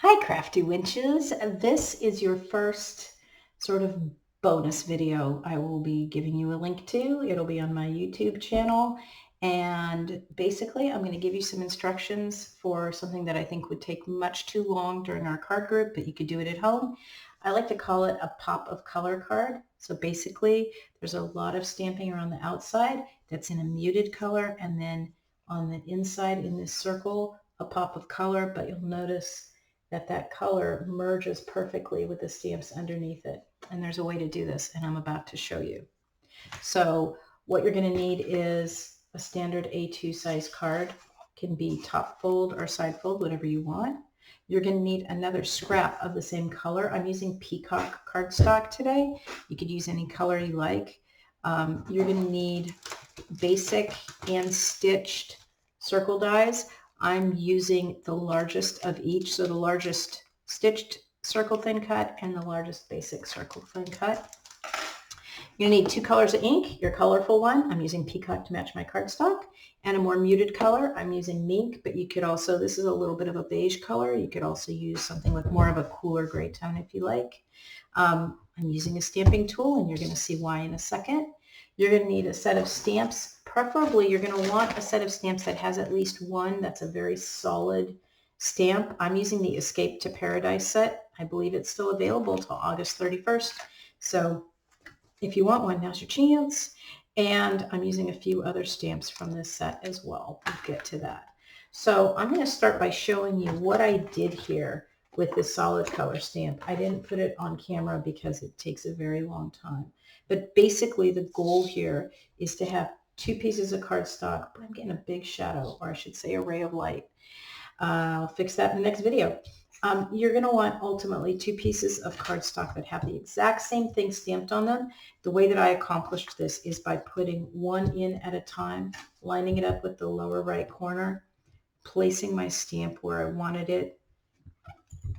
Hi, Crafty Wenches. This is your first sort of bonus video I will be giving you a link to. It'll be on my YouTube channel. And basically, I'm going to give you some instructions for something that I think would take much too long during our card group, but you could do it at home. I like to call it a pop of color card. So basically, there's a lot of stamping around the outside that's in a muted color, and then on the inside in this circle, a pop of color, but you'll notice that color merges perfectly with the stamps underneath it. And there's a way to do this, and I'm about to show you. So what you're going to need is a standard A2 size card. Can be top fold or side fold, whatever you want. You're going to need another scrap of the same color. I'm using Peacock cardstock today. You could use any color you like. You're going to need basic and stitched circle dies. I'm using the largest of each, so the largest stitched circle thin cut and the largest basic circle thin cut. You're going to need two colors of ink, your colorful one, I'm using Peacock to match my cardstock, and a more muted color, I'm using Mink, but you could also, this is a little bit of a beige color, you could also use something with more of a cooler gray tone if you like. I'm using a stamping tool, and you're going to see why in a second. You're going to need a set of stamps. Preferably, you're going to want a set of stamps that has at least one that's a very solid stamp. I'm using the Escape to Paradise set. I believe it's still available till August 31st. So if you want one, now's your chance. And I'm using a few other stamps from this set as well. We'll get to that. So I'm going to start by showing you what I did here with this solid color stamp. I didn't put it on camera because it takes a very long time. But basically the goal here is to have two pieces of cardstock, but I'm getting a big shadow, or I should say a ray of light. I'll fix that in the next video. You're going to want ultimately two pieces of cardstock that have the exact same thing stamped on them. The way that I accomplished this is by putting one in at a time, lining it up with the lower right corner, placing my stamp where I wanted it,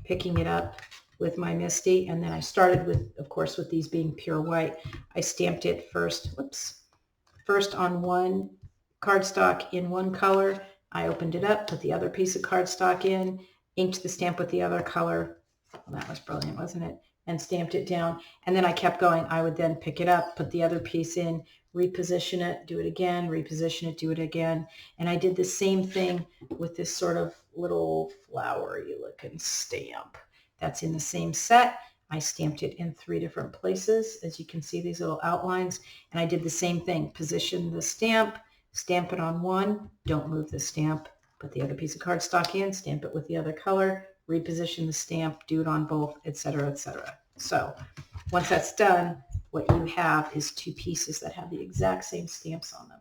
picking it up with my Misty, and then I started with, of course, with these being pure white, I stamped it first on one cardstock in one color. I opened it up, put the other piece of cardstock in, inked the stamp with the other color. Well, that was brilliant, wasn't it? And stamped it down. And then I kept going. I would then pick it up, put the other piece in, reposition it, do it again, reposition it, do it again. And I did the same thing with this sort of little flowery looking stamp that's in the same set. I stamped it in 3 different places. As you can see, these little outlines. And I did the same thing. Position the stamp, stamp it on one, don't move the stamp, put the other piece of cardstock in, stamp it with the other color, reposition the stamp, do it on both, etc., etc. So once that's done, what you have is two pieces that have the exact same stamps on them.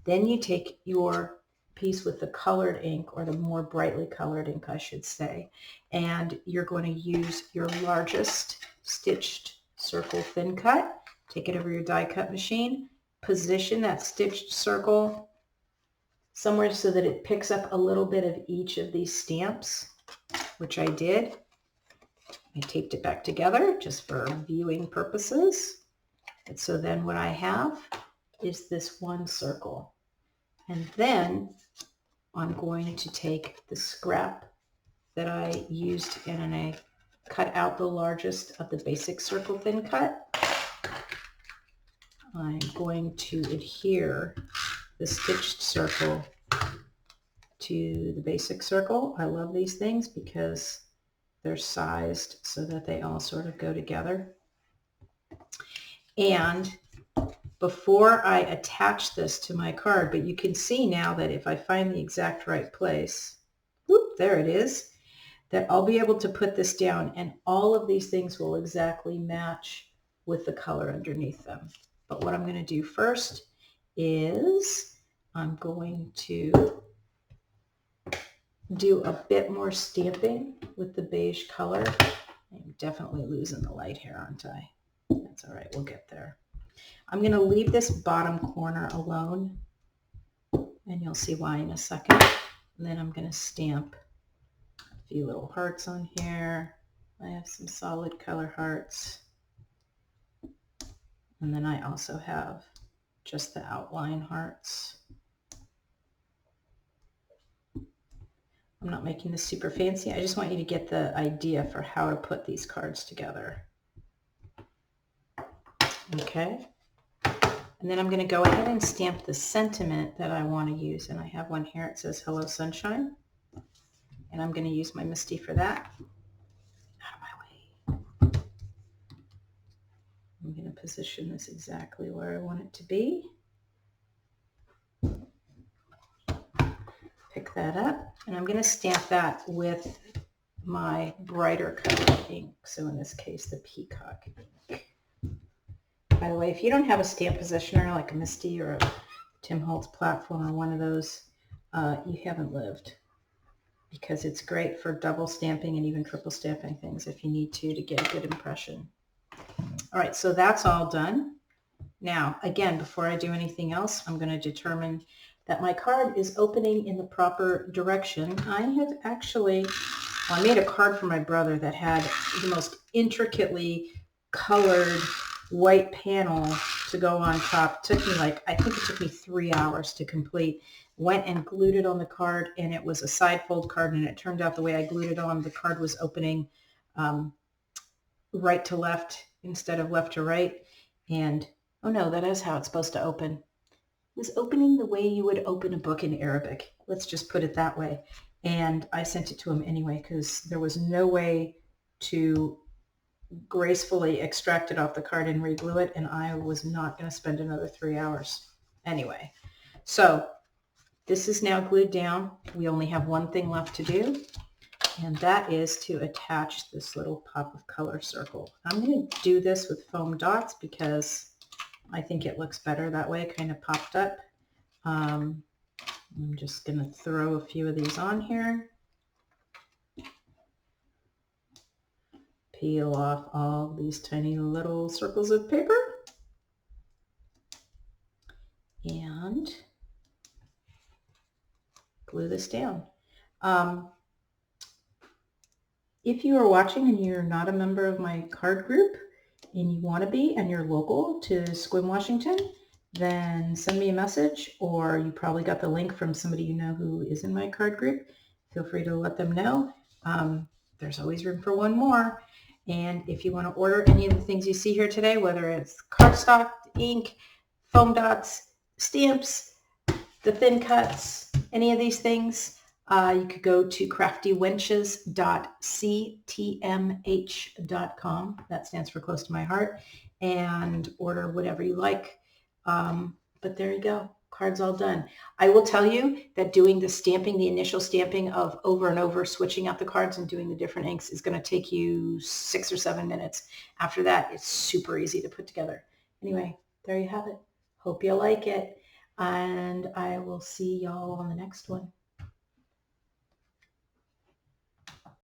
Then you take your piece with the colored ink, or the more brightly colored ink, I should say, and you're going to use your largest stitched circle thin cut. Take it over your die cut machine, position that stitched circle somewhere so that it picks up a little bit of each of these stamps, which I did. I taped it back together just for viewing purposes. And so then what I have is this one circle. And then I'm going to take the scrap that I used and I cut out the largest of the basic circle thin cut. I'm going to adhere the stitched circle to the basic circle. I love these things because they're sized so that they all sort of go together. And before I attach this to my card, but you can see now that if I find the exact right place, whoop, there it is, that I'll be able to put this down, and all of these things will exactly match with the color underneath them. But what I'm going to do first is I'm going to do a bit more stamping with the beige color. I'm definitely losing the light here, aren't I? That's all right, we'll get there. I'm going to leave this bottom corner alone, and you'll see why in a second. And then I'm going to stamp a few little hearts on here. I have some solid color hearts. And then I also have just the outline hearts. I'm not making this super fancy. I just want you to get the idea for how to put these cards together. Okay. And then I'm going to go ahead and stamp the sentiment that I want to use. And I have one here. It says, "Hello, Sunshine." And I'm going to use my Misty for that. Out of my way. I'm going to position this exactly where I want it to be. Pick that up. And I'm going to stamp that with my brighter colored ink. So in this case, the Peacock ink. By the way, if you don't have a stamp positioner like a Misty or a Tim Holtz platform or one of those, you haven't lived, because it's great for double stamping and even triple stamping things if you need to get a good impression. All right, so that's all done. Now, again, before I do anything else, I'm going to determine that my card is opening in the proper direction. I have actually, well, I made a card for my brother that had the most intricately colored white panel to go on top. It took me I think it took me 3 hours to complete. Went and glued it on the card, and it was a side fold card, and it turned out the way I glued it on, the card was opening right to left instead of left to right. And oh no, that is how it's supposed to open. It was opening the way you would open a book in Arabic. Let's just put it that way. And I sent it to him anyway because there was no way to gracefully extract it off the card and re-glue it, and I was not going to spend another 3 hours. Anyway, so this is now glued down. We only have one thing left to do, and that is to attach this little pop of color circle. I'm going to do this with foam dots because I think it looks better that way, kind of popped up. I'm just going to throw a few of these on here. Peel off all these tiny little circles of paper. And glue this down. If you are watching and you're not a member of my card group and you want to be and you're local to Sequim, Washington, then send me a message, or you probably got the link from somebody you know who is in my card group. Feel free to let them know. There's always room for one more. And if you want to order any of the things you see here today, whether it's cardstock, ink, foam dots, stamps, the thin cuts, any of these things, you could go to craftywenches.ctmh.com. That stands for close to my heart, and order whatever you like. But there you go. Cards all done. I will tell you that doing the stamping, the initial stamping of over and over, switching out the cards and doing the different inks is going to take you 6 or 7 minutes. After that, it's super easy to put together. Anyway, there you have it. Hope you like it. And I will see y'all on the next one.